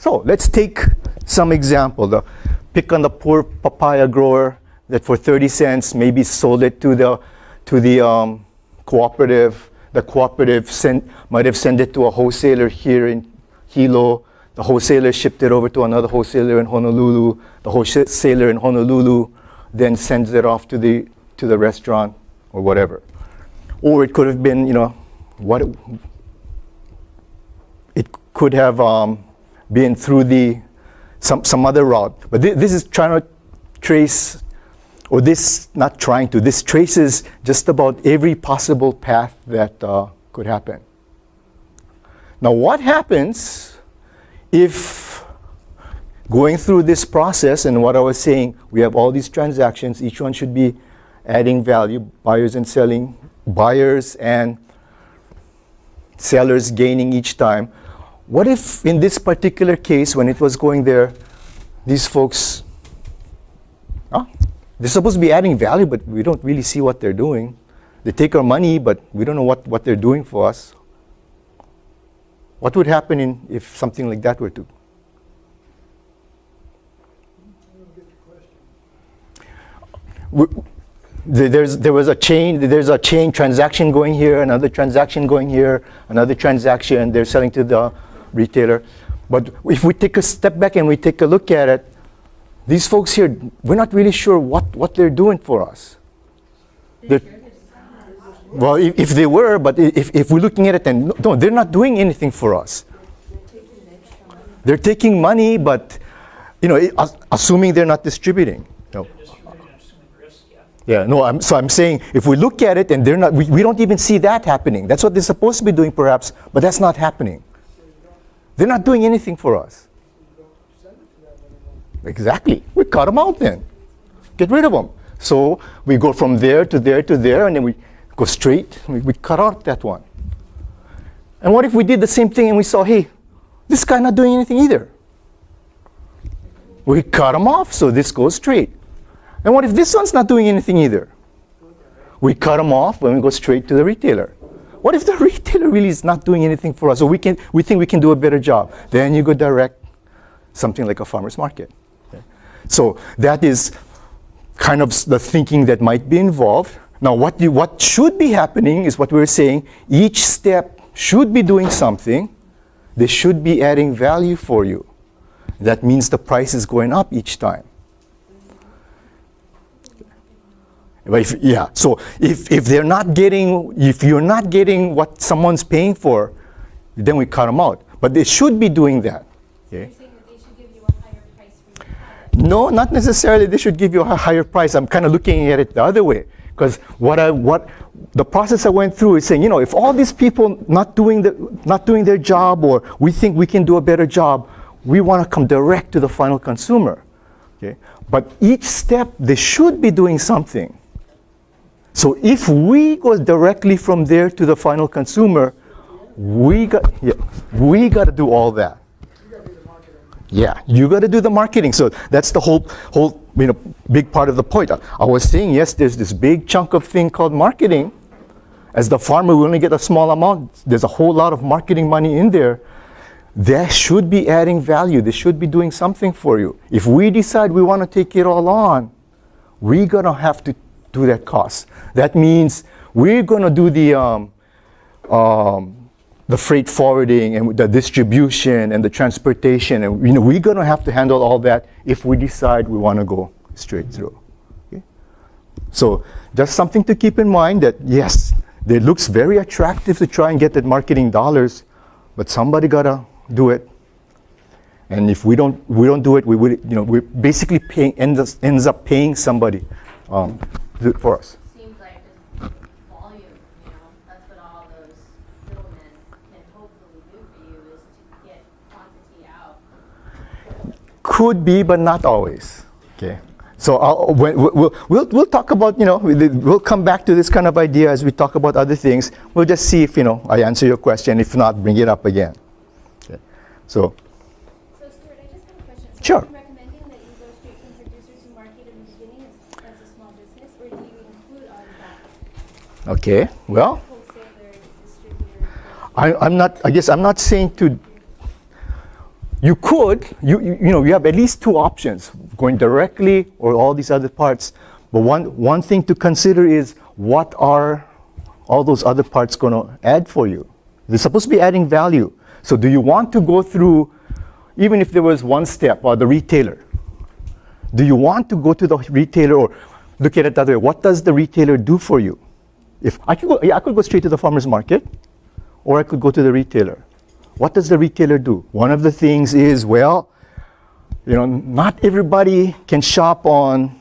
So let's take some example. Pick on the poor papaya grower that for 30 cents maybe sold it to the cooperative. The cooperative might have sent it to a wholesaler here in Hilo. The wholesaler shipped it over to another wholesaler in Honolulu. The wholesaler in Honolulu then sends it off to the restaurant or whatever. Or it could have been, it could have been through some other route. But this is trying to trace, or this traces just about every possible path that could happen. Now what happens if going through this process, and what I was saying, we have all these transactions, each one should be adding value, buyers and sellers gaining each time. What if in this particular case, when it was going there, these folks, they're supposed to be adding value, but we don't really see what they're doing. They take our money, but we don't know what they're doing for us. What would happen if something like that were to? There's a chain transaction going here, another transaction going here, another transaction, they're selling to the retailer. But if we take a step back and we take a look at it, these folks here, we're not really sure what they're doing for us. Well, if they were, but if we're looking at it, then no, they're not doing anything for us. They're taking money, but assuming they're not distributing. No. Yeah, no. I'm saying if we look at it and they're not, we don't even see that happening. That's what they're supposed to be doing, perhaps, but that's not happening. They're not doing anything for us. Exactly. We cut them out then. Get rid of them. So we go from there to there to there, and then we go straight. We cut out that one. And what if we did the same thing and we saw, hey, this guy not doing anything either? We cut him off, so this goes straight. And what if this one's not doing anything either? We cut him off and we go straight to the retailer. What if the retailer really is not doing anything for us, or we think we can do a better job? Then you go direct something like a farmer's market. Okay? So that is kind of the thinking that might be involved. Now what should be happening is what we're saying, each step should be doing something. They should be adding value for you. That means the price is going up each time. So if you're not getting what someone's paying for, then we cut them out. But they should be doing that. Okay? You're saying that they should give you a higher price for your product? No, not necessarily. They should give you a higher price. I'm kind of looking at it the other way, because what the process I went through is saying, if all these people not doing their job, or we think we can do a better job, we want to come direct to the final consumer. Okay? But each step they should be doing something. So if we go directly from there to the final consumer, we got to do all that. Yeah, you got to do the marketing. So that's the whole big part of the point. I was saying, yes, there's this big chunk of thing called marketing. As the farmer, we only get a small amount. There's a whole lot of marketing money in there. They should be adding value. They should be doing something for you. If we decide we want to take it all on, we're going to have to do that cost. That means we're going to do the freight forwarding and the distribution and the transportation, and we're going to have to handle all that if we decide we want to go straight through. Okay? So just something to keep in mind, that yes, it looks very attractive to try and get that marketing dollars, but somebody got to do it. And if we don't do it, we're basically ends up paying somebody do it for us. Seems like just volume, that's what all those middlemen can hopefully do for you, is to get quantity out. Could be, but not always. Okay. So we'll talk about, we'll come back to this kind of idea as we talk about other things. We'll just see if, I answer your question. If not, bring it up again. Okay. So Stuart, I just have a question. So sure. are you recommending that you go straight from producer to market in the beginning as a small business, or do you include all of that? Okay. Well, Wholesaler, distributor? I'm not saying to. You could, you have at least two options, going directly or all these other parts. But one thing to consider is, what are all those other parts going to add for you? They're supposed to be adding value. So do you want to go through, even if there was one step, or the retailer? Do you want to go to the retailer, or look at it the other way? What does the retailer do for you? If I could go straight to the farmer's market, or I could go to the retailer. What does the retailer do? One of the things is, well, not everybody can shop on,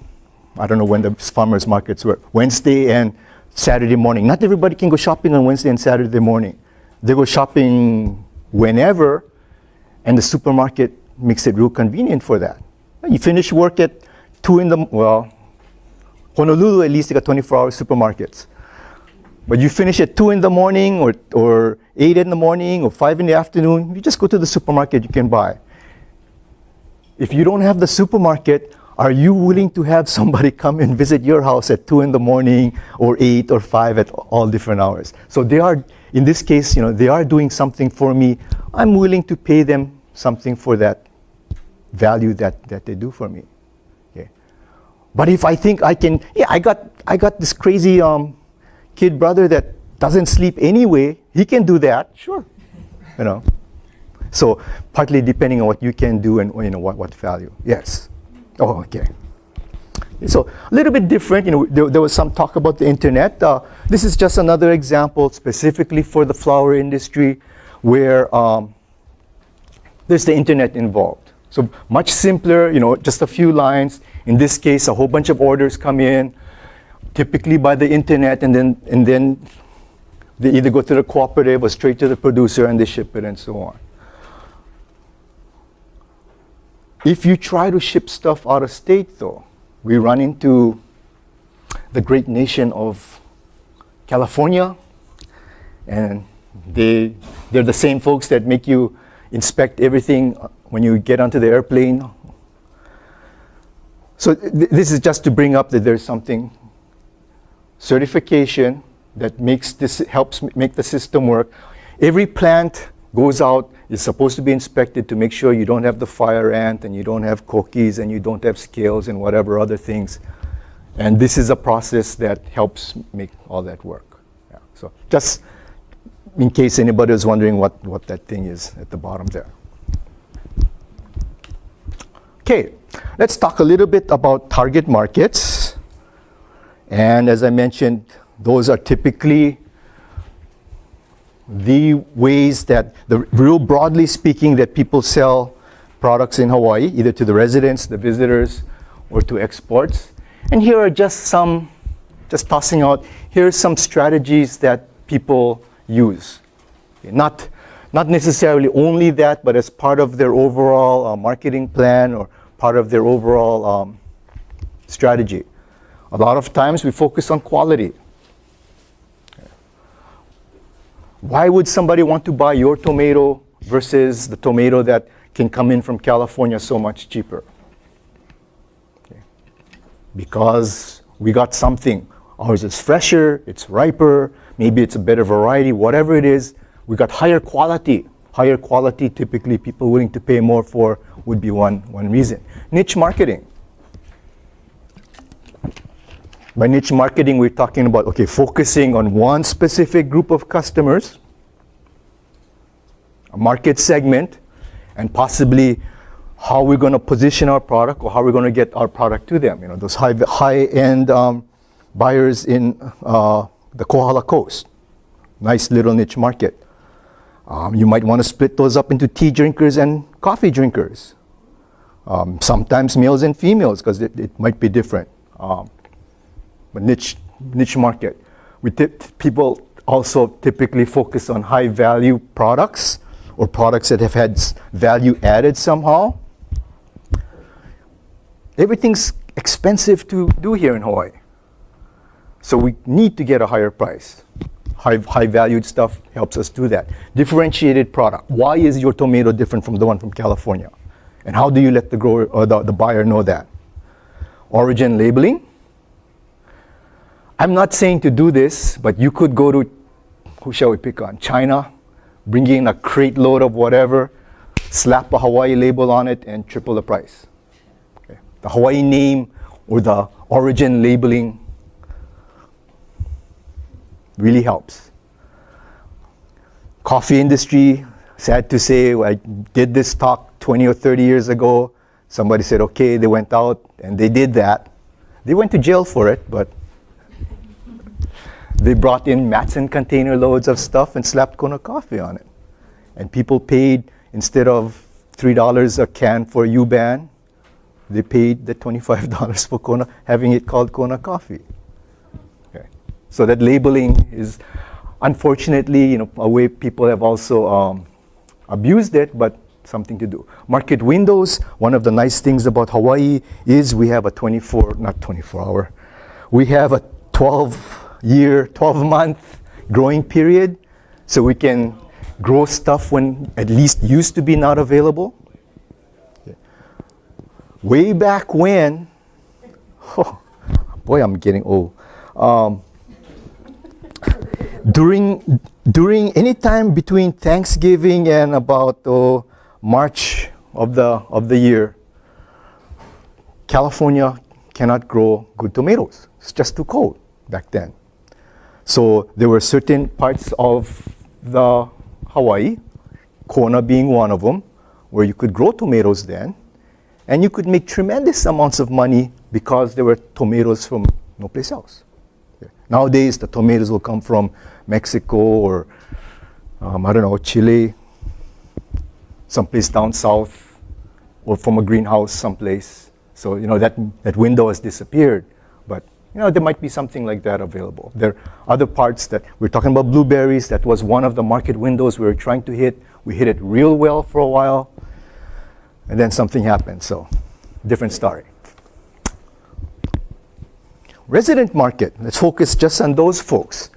I don't know when the farmers markets were, Wednesday and Saturday morning. Not everybody can go shopping on Wednesday and Saturday morning. They go shopping whenever, and the supermarket makes it real convenient for that. You finish work at 2 in the, well, Honolulu at least they got 24-hour supermarkets. But you finish at 2 in the morning or 8 in the morning or 5 in the afternoon, you just go to the supermarket, you can buy. If you don't have the supermarket, are you willing to have somebody come and visit your house at 2 in the morning or 8 or 5 at all different hours? So they are, in this case, they are doing something for me. I'm willing to pay them something for that value that they do for me. Okay. But if I think I can, I got this crazy kid brother that doesn't sleep anyway, he can do that, sure. So partly depending on what you can do and what value. Yes. Oh, okay. So a little bit different, there was some talk about the internet. This is just another example specifically for the flower industry where there's the internet involved. So much simpler, just a few lines. In this case, a whole bunch of orders come in, typically by the internet, and then they either go to the cooperative or straight to the producer and they ship it and so on. If you try to ship stuff out of state though, we run into the great nation of California, and they're the same folks that make you inspect everything when you get onto the airplane. So this is just to bring up that there's something, certification that helps make the system work. Every plant goes out, is supposed to be inspected to make sure you don't have the fire ant and you don't have cookies and you don't have scales and whatever other things. And this is a process that helps make all that work. Yeah. So just in case anybody is wondering what that thing is at the bottom there. Okay, let's talk a little bit about target markets. And as I mentioned, those are typically the ways that, real broadly speaking, that people sell products in Hawaii, either to the residents, the visitors, or to exports. And here are just tossing out, here's some strategies that people use. Okay, not necessarily only that, but as part of their overall marketing plan or part of their overall strategy. A lot of times we focus on quality. Why would somebody want to buy your tomato versus the tomato that can come in from California so much cheaper? Okay. Because we got something. Ours is fresher, it's riper, maybe it's a better variety, whatever it is, we got higher quality. Higher quality, typically people willing to pay more for would be one reason. Niche marketing. By niche marketing, we're talking about, okay, focusing on one specific group of customers, a market segment, and possibly how we're going to position our product or how we're going to get our product to them. Those high-end buyers in the Kohala Coast. Nice little niche market. You might want to split those up into tea drinkers and coffee drinkers. Sometimes males and females, because it might be different. But niche market. People also typically focus on high value products or products that have had value added somehow. Everything's expensive to do here in Hawaii. So we need to get a higher price. High valued stuff helps us do that. Differentiated product. Why is your tomato different from the one from California? And how do you let the grower or the buyer know that? Origin labeling. I'm not saying to do this, but you could go to, who shall we pick on? China, bring in a crate load of whatever, slap a Hawaii label on it, and triple the price. Okay. The Hawaii name or the origin labeling really helps. Coffee industry, sad to say, I did this talk 20 or 30 years ago. Somebody said, okay, they went out and they did that. They went to jail for it, but they brought in Matson container loads of stuff and slapped Kona coffee on it. And people paid, instead of $3 a can for U-Ban, they paid the $25 for Kona, having it called Kona coffee. Okay. So that labeling is, unfortunately, a way people have also abused it, but something to do. Market windows, one of the nice things about Hawaii is we have a 12-hour, we have a 12-month growing period, so we can grow stuff when at least used to be not available. Okay. Way back when, oh, boy, I'm getting old. During any time between Thanksgiving and about March of the year, California cannot grow good tomatoes. It's just too cold back then. So there were certain parts of the Hawaii, Kona being one of them, where you could grow tomatoes then, and you could make tremendous amounts of money because there were tomatoes from no place else. Okay. Nowadays, the tomatoes will come from Mexico or, I don't know, Chile, someplace down south, or from a greenhouse someplace. So, that window has disappeared. But, there might be something like that available. There are other parts that, we're talking about blueberries, that was one of the market windows we were trying to hit. We hit it real well for a while, and then something happened, so different story. Resident market, let's focus just on those folks.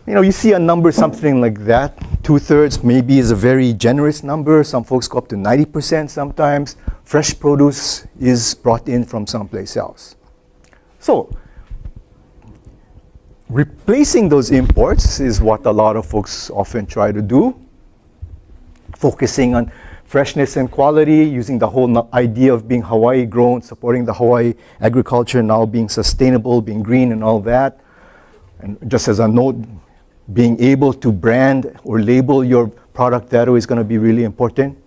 You see a number, something like that, 2/3 maybe is a very generous number. Some folks go up to 90% sometimes. Fresh produce is brought in from someplace else. So, replacing those imports is what a lot of folks often try to do. Focusing on freshness and quality, using the whole idea of being Hawaii grown, supporting the Hawaii agriculture now being sustainable, being green and all that. And just as a note, being able to brand or label your product that way is going to be really important.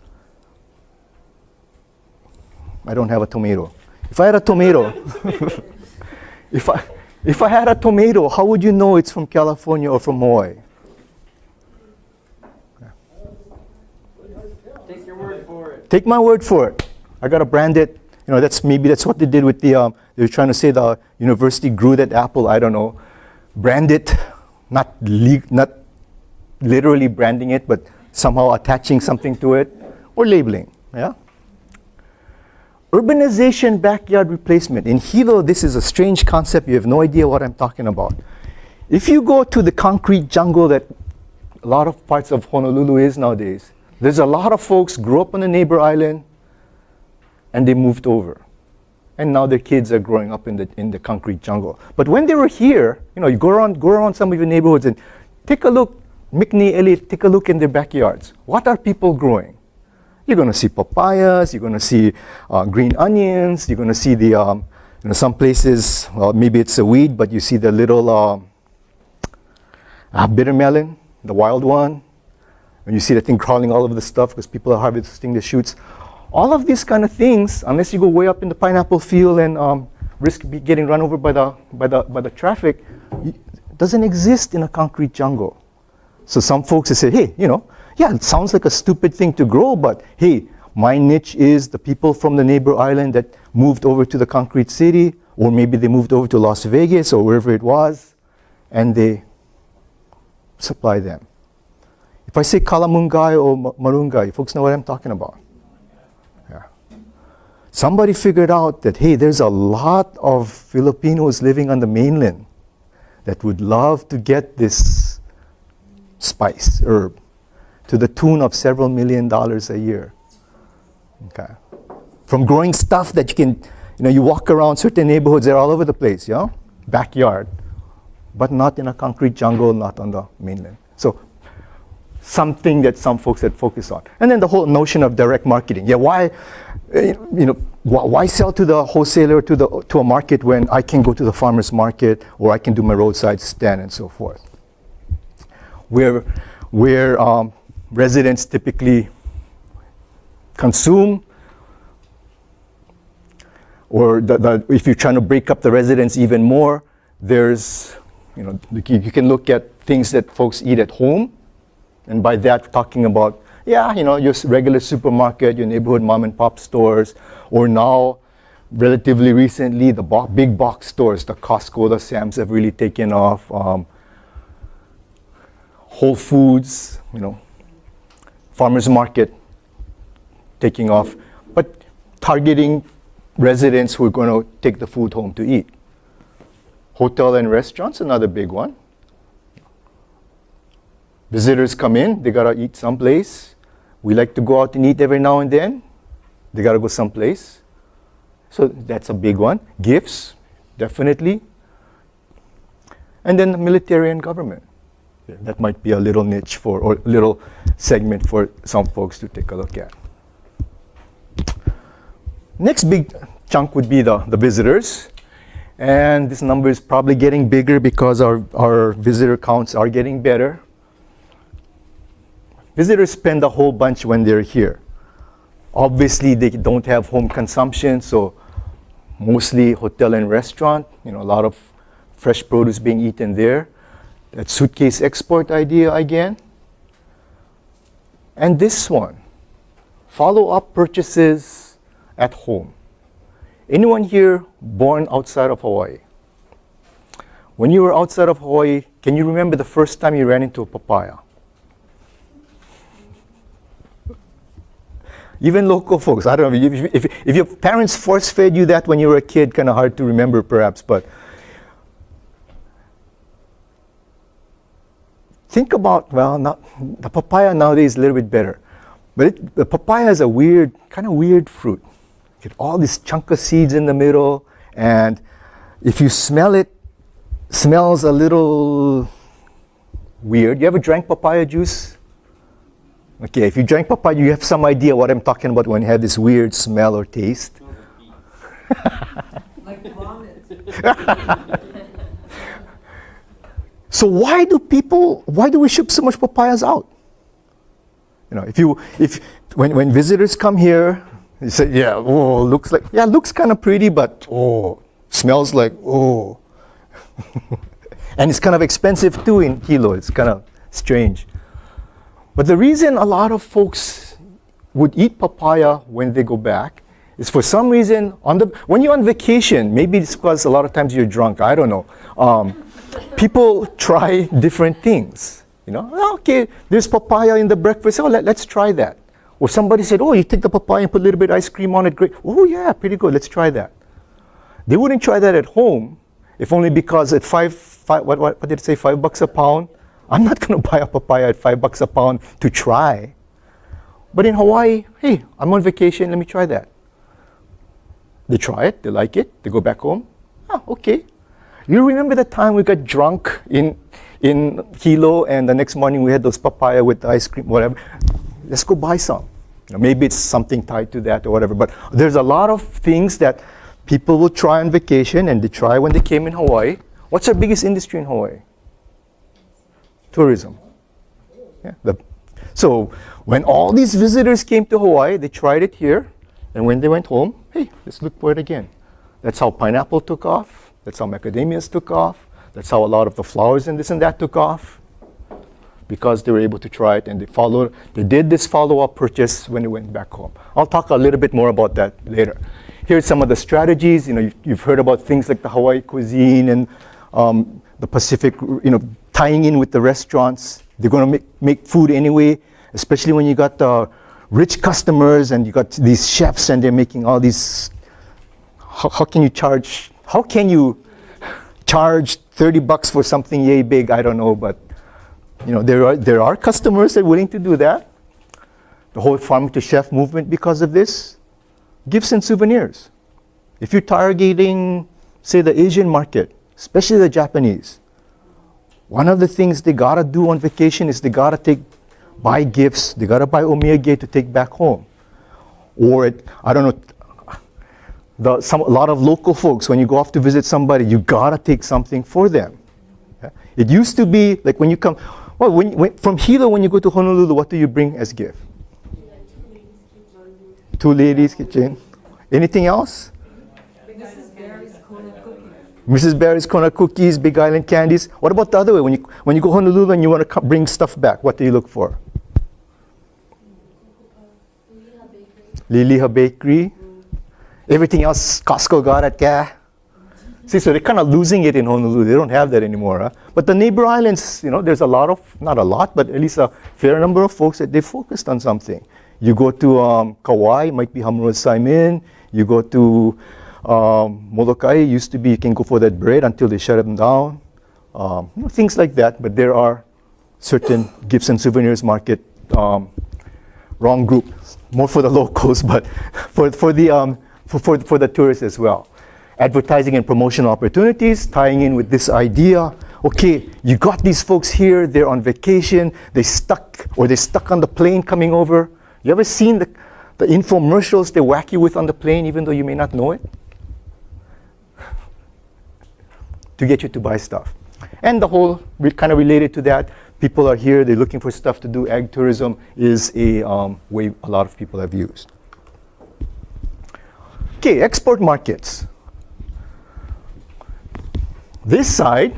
I don't have a tomato. If I had a tomato, if I had a tomato, how would you know it's from California or from Hawaii? Take your word for it. Take my word for it. I gotta brand it. That's what they did with the. They were trying to say the university grew that apple. I don't know. Brand it. Not literally branding it, but somehow attaching something to it, or labeling, yeah? Urbanization backyard replacement. In Hilo, this is a strange concept. You have no idea what I'm talking about. If you go to the concrete jungle that a lot of parts of Honolulu is nowadays, there's a lot of folks grew up on a neighbor island, and they moved over. And now their kids are growing up in the concrete jungle. But when they were here, you go around some of your neighborhoods and take a look, Mikni, Elliot, take a look in their backyards. What are people growing? You're going to see papayas, you're going to see green onions, you're going to see the, some places, well, maybe it's a weed, but you see the little bitter melon, the wild one. And you see that thing crawling all over the stuff because people are harvesting the shoots. All of these kind of things, unless you go way up in the pineapple field and risk getting run over by the traffic, doesn't exist in a concrete jungle. So some folks say, hey, yeah, it sounds like a stupid thing to grow, but hey, my niche is the people from the neighbor island that moved over to the concrete city, or maybe they moved over to Las Vegas or wherever it was, and they supply them. If I say Kalamungai or Marungai, folks know what I'm talking about. Somebody figured out that, hey, there's a lot of Filipinos living on the mainland that would love to get this spice, herb, to the tune of several $1 million a year. Okay. From growing stuff that you can, you walk around certain neighborhoods, they're all over the place, backyard, but not in a concrete jungle, not on the mainland. So something that some folks had focused on. And then the whole notion of direct marketing. Yeah, why sell to the wholesaler, to a market when I can go to the farmer's market, or I can do my roadside stand and so forth. Where residents typically consume, or if you're trying to break up the residents even more, there's, you can look at things that folks eat at home, and by that talking about, your regular supermarket, your neighborhood mom and pop stores, or now, relatively recently, the big box stores, the Costco, the Sam's have really taken off. Whole Foods, farmers market taking off, but targeting residents who are going to take the food home to eat. Hotel and restaurants, another big one. Visitors come in, they gotta eat someplace. We like to go out and eat every now and then. They gotta go someplace. So that's a big one. Gifts, definitely. And then the military and government. That might be a little niche or a little segment for some folks to take a look at. Next big chunk would be the visitors. And this number is probably getting bigger because our visitor counts are getting better. Visitors spend a whole bunch when they're here. Obviously, they don't have home consumption, so mostly hotel and restaurant, a lot of fresh produce being eaten there. That suitcase export idea again. And this one, follow-up purchases at home. Anyone here born outside of Hawaii? When you were outside of Hawaii, can you remember the first time you ran into a papaya? Even local folks, I don't know, if your parents force-fed you that when you were a kid, kind of hard to remember perhaps, but think about, the papaya nowadays is a little bit better, but the papaya is a kind of weird fruit. Get all these chunk of seeds in the middle, and if you smell it, smells a little weird. You ever drank papaya juice? Okay, if you drank papaya, you have some idea what I'm talking about when you have this weird smell or taste. Like vomit. So why do we ship so much papayas out? When visitors come here, you say, looks kind of pretty, but smells like, and it's kind of expensive too in Hilo. It's kind of strange. But the reason a lot of folks would eat papaya when they go back is for some reason, when you're on vacation, maybe it's because a lot of times you're drunk, I don't know. People try different things. Okay, there's papaya in the breakfast, let's try that. Or somebody said, you take the papaya and put a little bit of ice cream on it, great. Oh yeah, pretty good, let's try that. They wouldn't try that at home, if only because at what did it say, $5 a pound? I'm not going to buy a papaya at $5 a pound to try. But in Hawaii, hey, I'm on vacation, let me try that. They try it, they like it, they go back home. Okay. You remember the time we got drunk in Hilo and the next morning we had those papaya with the ice cream, whatever. Let's go buy some. Maybe it's something tied to that or whatever. But there's a lot of things that people will try on vacation and they try when they came in Hawaii. What's our biggest industry in Hawaii? Tourism. Yeah, so when all these visitors came to Hawaii, they tried it here, and when they went home, hey, let's look for it again. That's how pineapple took off. That's how macadamias took off. That's how a lot of the flowers and this and that took off, because they were able to try it and they did this follow-up purchase when they went back home. I'll talk a little bit more about that later. Here's some of the strategies. You've heard about things like the Hawaii cuisine and the Pacific, tying in with the restaurants. They're going to make food anyway, especially when you got the rich customers and you got these chefs and they're making all these. How can you charge $30 for something yay big? I don't know, but there are customers that are willing to do that. The whole farm to chef movement because of this. Gifts and souvenirs. If you're targeting, say, the Asian market, especially the Japanese, one of the things they gotta do on vacation is they gotta take buy gifts. They gotta buy omiyage to take back home. Or I don't know, a lot of local folks, when you go off to visit somebody, you gotta take something for them. Yeah? It used to be like when you come, well, from Hilo, when you go to Honolulu, what do you bring as gift? Two ladies' kitchen. Anything else? Mrs. Barry's Kona cookies, Big Island candies. What about the other way? When you go Honolulu and you want to bring stuff back, what do you look for? Liliha Bakery. Everything else, Costco got it, yeah. See, so they're kind of losing it in Honolulu. They don't have that anymore. Huh? But the neighbor islands, there's a lot of, not a lot, but at least a fair number of folks that they focused on something. You go to Kauai, might be Hamrua Saimin. You go to Molokai, used to be you can go for that bread until they shut them down. Things like that, but there are certain gifts and souvenirs market, wrong group, more for the locals, but for the tourists as well. Advertising and promotional opportunities, tying in with this idea, okay, you got these folks here, they're on vacation, they're stuck on the plane coming over. You ever seen the infomercials they whack you with on the plane even though you may not know it? To get you to buy stuff. And the whole, kind of related to that, people are here, they're looking for stuff to do. Ag tourism is a way a lot of people have used. Okay, export markets. This side,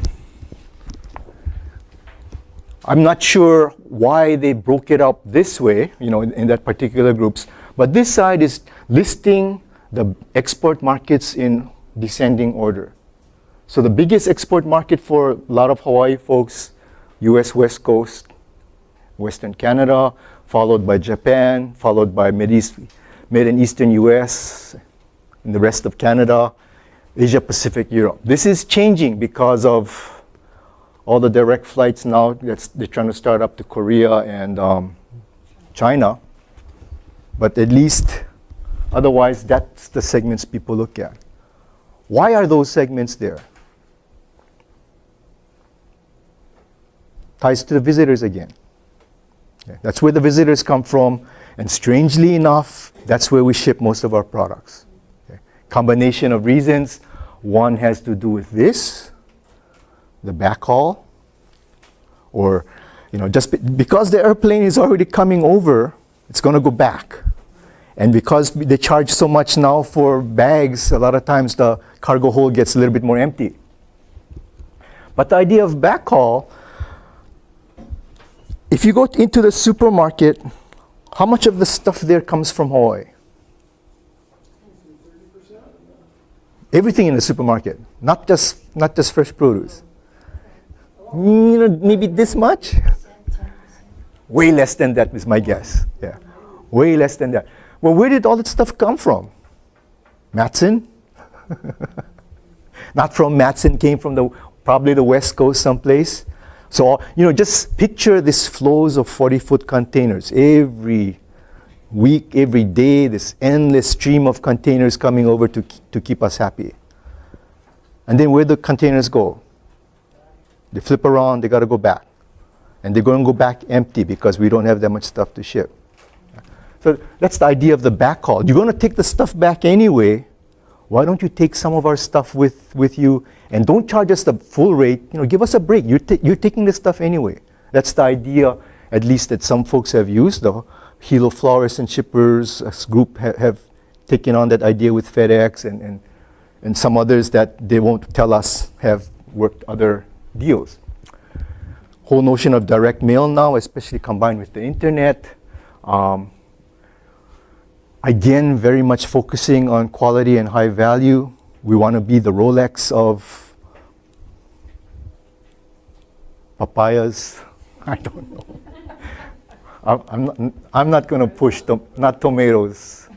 I'm not sure why they broke it up this way, in that particular groups, but this side is listing the export markets in descending order. So the biggest export market for a lot of Hawaii folks, US West Coast, Western Canada, followed by Japan, followed by Mid and Eastern US, and the rest of Canada, Asia Pacific, Europe. This is changing because of all the direct flights now. They're trying to start up to Korea and China. But at least, otherwise, that's the segments people look at. Why are those segments there? Ties to the visitors again. Okay. That's where the visitors come from, and strangely enough, that's where we ship most of our products. Okay. Combination of reasons. One has to do with this, the backhaul, or just because the airplane is already coming over, it's going to go back. And because they charge so much now for bags, a lot of times the cargo hold gets a little bit more empty. But the idea of backhaul, if you go into the supermarket, how much of the stuff there comes from Hawaii? Everything in the supermarket, not just fresh produce. Maybe this much? Way less than that is my guess. Yeah, way less than that. Well, where did all that stuff come from? Matson? Not from Matson, came from probably the West Coast someplace. So, just picture these flows of 40-foot containers. Every week, every day, this endless stream of containers coming over to keep us happy. And then where the containers go? They flip around, they got to go back. And they're going to go back empty because we don't have that much stuff to ship. So that's the idea of the backhaul. You're going to take the stuff back anyway. Why don't you take some of our stuff with you and don't charge us the full rate? Give us a break. You're taking this stuff anyway. That's the idea, at least that some folks have used. The Hilo Flowers and Shippers group have taken on that idea with FedEx and some others that they won't tell us have worked other deals. Whole notion of direct mail now, especially combined with the internet. Again, very much focusing on quality and high value. We want to be the Rolex of papayas. I don't know. I'm not going to push not tomatoes.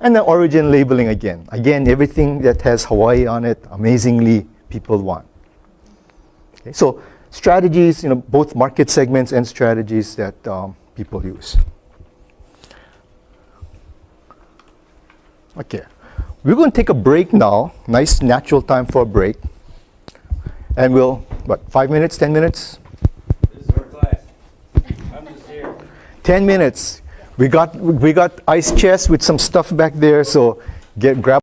And the origin labeling again. Again, everything that has Hawaii on it, amazingly, people want. Okay, so strategies, both market segments and strategies that people use. Okay, we're going to take a break now. Nice natural time for a break. And we'll, 5 minutes, 10 minutes? This is our class. I'm just here. 10 minutes. We got ice chest with some stuff back there, so grab